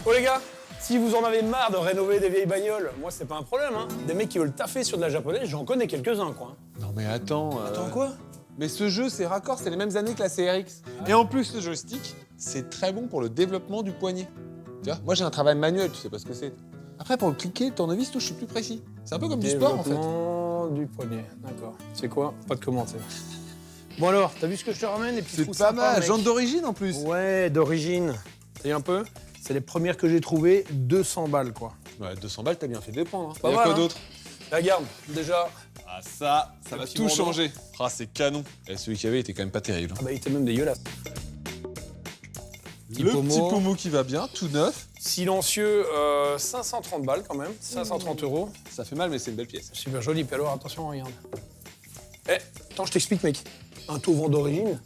Oh les gars, si vous en avez marre de rénover des vieilles bagnoles, moi c'est pas un problème, hein. Des mecs qui veulent taffer sur de la japonaise, j'en connais quelques-uns, quoi. Non mais attends... Attends quoi? Mais ce jeu, c'est raccord, c'est les mêmes années que la CRX. Et en plus, le joystick, c'est très bon pour le développement du poignet. Tu vois, moi j'ai un travail manuel, tu sais pas ce que c'est. Après, pour le cliquer, le tournevis, je suis plus précis. C'est un peu comme du sport, en fait. Développement du poignet, d'accord. C'est quoi? Pas de commentaire. Bon alors, t'as vu ce que je te ramène? Et puis C'est pas mal, jante d'origine en plus. Ouais, d'origine. Et un peu? C'est les premières que j'ai trouvées, 200 balles, quoi. Ouais, 200 balles, t'as bien fait de les prendre. Hein. Pas Y a mal, quoi hein. d'autre? Regarde, déjà, Ah ça va petit tout bandeau. changer. Ah, c'est canon. Et celui qu'il y avait était quand même pas terrible. ah bah, il était même dégueulasse. Le petit pommeau qui va bien, tout neuf. Silencieux, 530 balles quand même, 530 €. Ça fait mal, mais c'est une belle pièce. Super joli, puis alors attention, regarde. Eh, attends, je t'explique, mec. Un tauvent d'origine,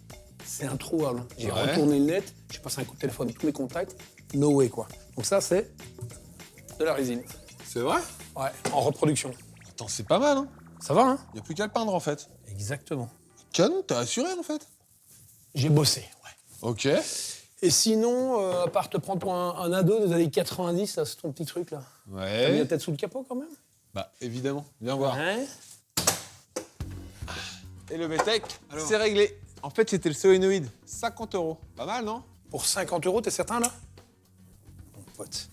c'est introuvable. J'ai Ouais. retourné le net, j'ai passé un coup de téléphone, tous mes contacts, no way, quoi. Donc ça, c'est de la résine. C'est vrai? Ouais, en reproduction. Attends, c'est pas mal, hein. Ça va, hein? Y a plus qu'à le peindre, en fait. Exactement. Canon, t'as assuré, en fait. J'ai bossé, ouais. Ok. Et sinon, à part te prendre pour un ado des années 90, là, c'est ton petit truc, là. T'as mis la Ouais. tête sous le capot, quand même? Bah, évidemment. Viens voir. Ouais. Et le VTEC, Alors c'est réglé. En fait, c'était le solénoïde. 50 €. Pas mal, non? Pour 50 €, t'es certain, là? Mon pote.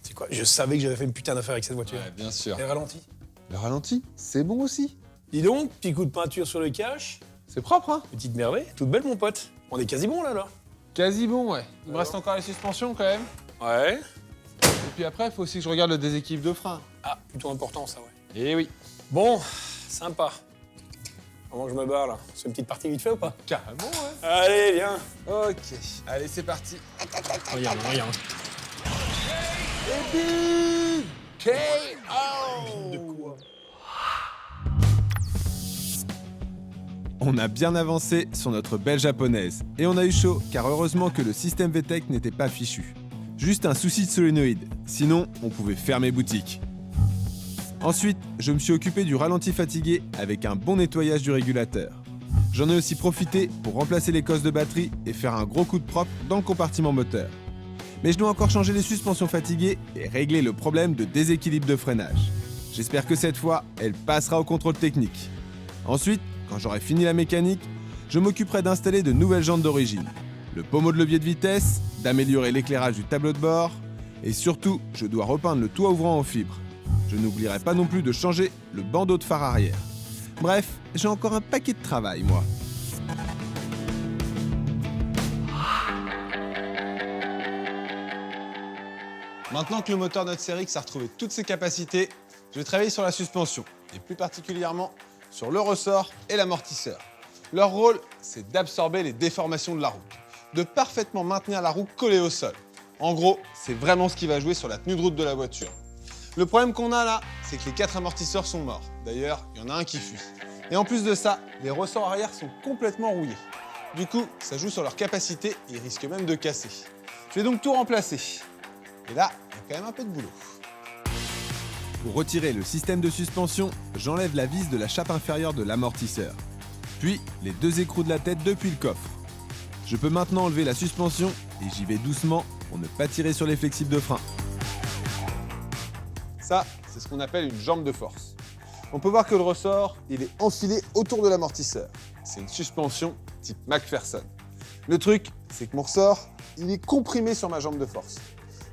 C'est quoi? Je savais que j'avais fait une putain d'affaire avec cette voiture. Ouais, bien sûr. Et ralenti. Le ralenti, c'est bon aussi. Dis donc, petit coup de peinture sur le cache. C'est propre, hein? Petite merveille, toute belle, mon pote. On est quasi bon, là, alors. Quasi bon, ouais. Il me reste encore les suspensions, quand même. Ouais. Et puis après, il faut aussi que je regarde le déséquilibre de frein. Ah, plutôt important, ça, ouais. Eh oui. Bon, sympa. Comment je me barre, là? C'est une petite partie vite fait ou pas? Carrément, ouais. Allez, viens. Ok. Allez, c'est parti. Regarde, regarde. Et big KO! De quoi? On a bien avancé sur notre belle japonaise. Et on a eu chaud, car heureusement que le système VTEC n'était pas fichu. Juste un souci de solénoïde, sinon on pouvait fermer boutique. Ensuite, je me suis occupé du ralenti fatigué avec un bon nettoyage du régulateur. J'en ai aussi profité pour remplacer les cosses de batterie et faire un gros coup de propre dans le compartiment moteur. Mais je dois encore changer les suspensions fatiguées et régler le problème de déséquilibre de freinage. J'espère que cette fois, elle passera au contrôle technique. Ensuite, quand j'aurai fini la mécanique, je m'occuperai d'installer de nouvelles jantes d'origine, le pommeau de levier de vitesse, d'améliorer l'éclairage du tableau de bord, et surtout, je dois repeindre le toit ouvrant en fibre. Je n'oublierai pas non plus de changer le bandeau de phare arrière. Bref, j'ai encore un paquet de travail, moi. Maintenant que le moteur de notre série a retrouvé toutes ses capacités, je vais travailler sur la suspension, et plus particulièrement sur le ressort et l'amortisseur. Leur rôle, c'est d'absorber les déformations de la roue, de parfaitement maintenir la roue collée au sol. En gros, c'est vraiment ce qui va jouer sur la tenue de route de la voiture. Le problème qu'on a là, c'est que les 4 amortisseurs sont morts. D'ailleurs, il y en a un qui fuit. Et en plus de ça, les ressorts arrière sont complètement rouillés. Du coup, ça joue sur leur capacité et ils risquent même de casser. Je vais donc tout remplacer. Et là, il y a quand même un peu de boulot. Pour retirer le système de suspension, j'enlève la vis de la chape inférieure de l'amortisseur. Puis, les 2 écrous de la tête depuis le coffre. Je peux maintenant enlever la suspension et j'y vais doucement pour ne pas tirer sur les flexibles de frein. Ça, c'est ce qu'on appelle une jambe de force. On peut voir que le ressort, il est enfilé autour de l'amortisseur. C'est une suspension type McPherson. Le truc, c'est que mon ressort, il est comprimé sur ma jambe de force.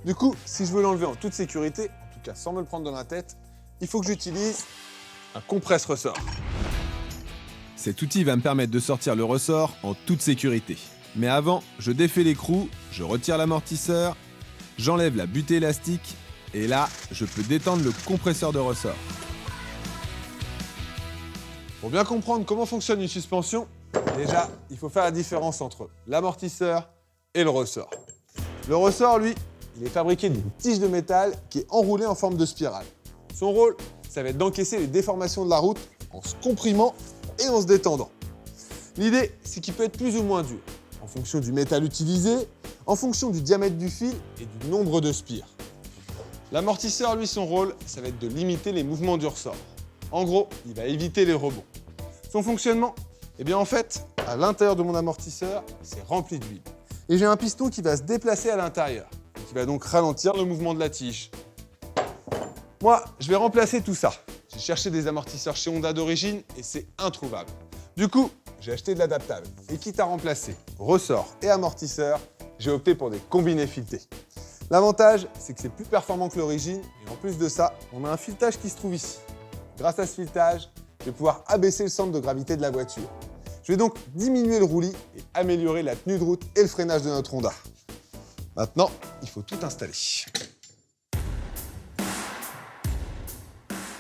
Du coup, si je veux l'enlever en toute sécurité, en tout cas sans me le prendre dans la tête, il faut que j'utilise un compresse-ressort. Cet outil va me permettre de sortir le ressort en toute sécurité. Mais avant, je défais l'écrou, je retire l'amortisseur, j'enlève la butée élastique et là, je peux détendre le compresseur de ressort. Pour bien comprendre comment fonctionne une suspension, déjà, il faut faire la différence entre l'amortisseur et le ressort. Le ressort, lui, il est fabriqué d'une tige de métal qui est enroulée en forme de spirale. Son rôle, ça va être d'encaisser les déformations de la route en se comprimant et en se détendant. L'idée, c'est qu'il peut être plus ou moins dur, en fonction du métal utilisé, en fonction du diamètre du fil et du nombre de spires. L'amortisseur, lui, son rôle, ça va être de limiter les mouvements du ressort. En gros, il va éviter les rebonds. Son fonctionnement, eh bien en fait, à l'intérieur de mon amortisseur, c'est rempli d'huile. Et j'ai un piston qui va se déplacer à l'intérieur. qui va donc ralentir le mouvement de la tige. Moi, je vais remplacer tout ça. J'ai cherché des amortisseurs chez Honda d'origine et c'est introuvable. Du coup, j'ai acheté de l'adaptable. Et quitte à remplacer ressort et amortisseur, j'ai opté pour des combinés filetés. L'avantage, c'est que c'est plus performant que l'origine et en plus de ça, on a un filetage qui se trouve ici. Grâce à ce filetage, je vais pouvoir abaisser le centre de gravité de la voiture. Je vais donc diminuer le roulis et améliorer la tenue de route et le freinage de notre Honda. Maintenant, il faut tout installer.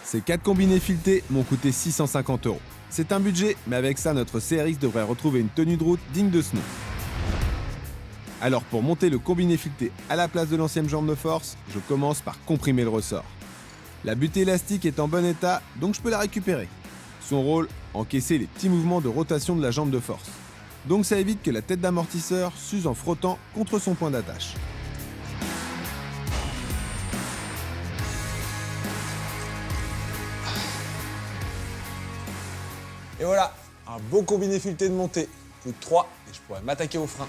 Ces 4 combinés filetés m'ont coûté 650 €. C'est un budget, mais avec ça, notre CRX devrait retrouver une tenue de route digne de ce nom. Alors pour monter le combiné fileté à la place de l'ancienne jambe de force, je commence par comprimer le ressort. La butée élastique est en bon état, donc je peux la récupérer. Son rôle, encaisser les petits mouvements de rotation de la jambe de force. Donc ça évite que la tête d'amortisseur s'use en frottant contre son point d'attache. Et voilà, un beau combiné fileté de montée. Plus que 3 et je pourrais m'attaquer au frein.